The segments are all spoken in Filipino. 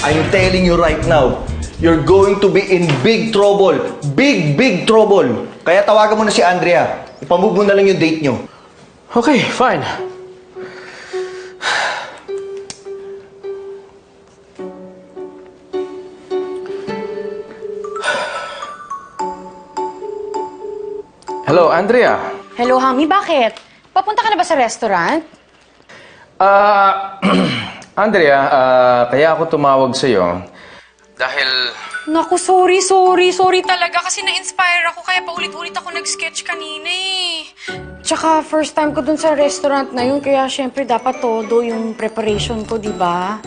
I'm telling you right now, you're going to be in big trouble. Big, big trouble. Kaya tawagan mo na si Andrea. Ipamove mo na lang yung date nyo. Okay, fine. Hello, Andrea. Hello, Hami. Bakit? Papunta ka na ba sa restaurant? Andrea, kaya ako tumawag sa'yo dahil... Naku, sorry talaga kasi na-inspire ako kaya paulit-ulit ako nag-sketch kanina eh. Tsaka first time ko dun sa restaurant na yun kaya syempre dapat todo yung preparation ko, di ba?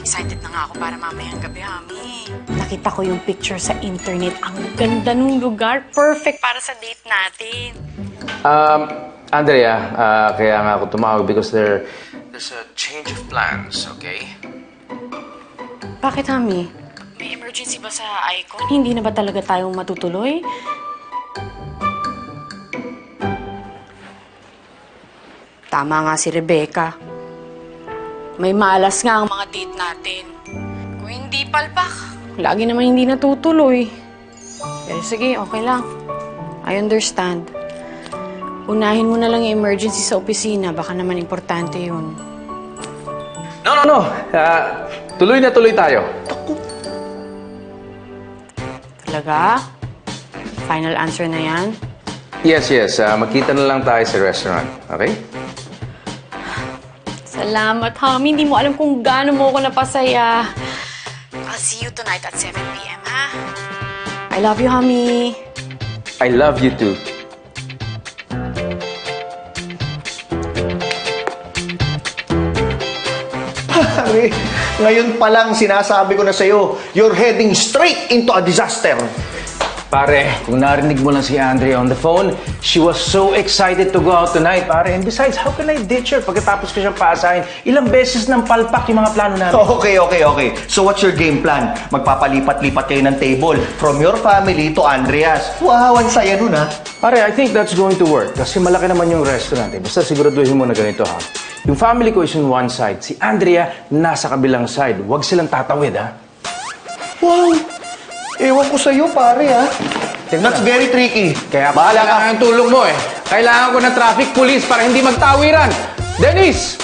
Excited na nga ako para mamayang gabi, Hami. Nakita ko yung picture sa internet. Ang ganda nung lugar. Perfect para sa date natin. Andrea, kaya nga ako tumawag because there's a change of plans, okay? Bakit, Hami? May emergency ba sa Icon? Hindi na ba talaga tayong matutuloy? Tama nga si Rebecca. May malas nga ang mga date natin. Kung hindi palpak, lagi naman hindi natutuloy. Pero sige, okay lang. I understand. Unahin mo na lang yung emergency sa opisina. Baka naman importante yun. No. Tuloy na tuloy tayo. Talaga? Final answer na yan? Yes. Magkita na lang tayo sa restaurant, okay? Salamat, Hami. Hindi mo alam kung gaano mo ako napasaya. I'll see you tonight at 7 p.m., ha? I love you, Hami. I love you too. Pare, ngayon pa lang sinasabi ko na sa'yo, you're heading straight into a disaster. Pare, kung narinig mo lang si Andrea on the phone, she was so excited to go out tonight, pare. And besides, how can I ditch her pagkatapos ko siyang paasahin? Ilang beses nang palpak yung mga plano namin. Okay. So what's your game plan? Magpapalipat-lipat kayo ng table from your family to Andrea's. Wow, ang saya nun ha. Pare, I think that's going to work kasi malaki naman yung restaurant. Basta siguraduhin mo na ganito, ha? Yung family ko is on one side. Si Andrea, nasa kabilang side. Huwag silang tatawid, ha? Wow! Ewan ko sa'yo, pare, ha? That's very tricky. Kaya bahala ka. kailangan ang tulong mo, eh. Kailangan ko ng traffic police para hindi magtawiran. Dennis!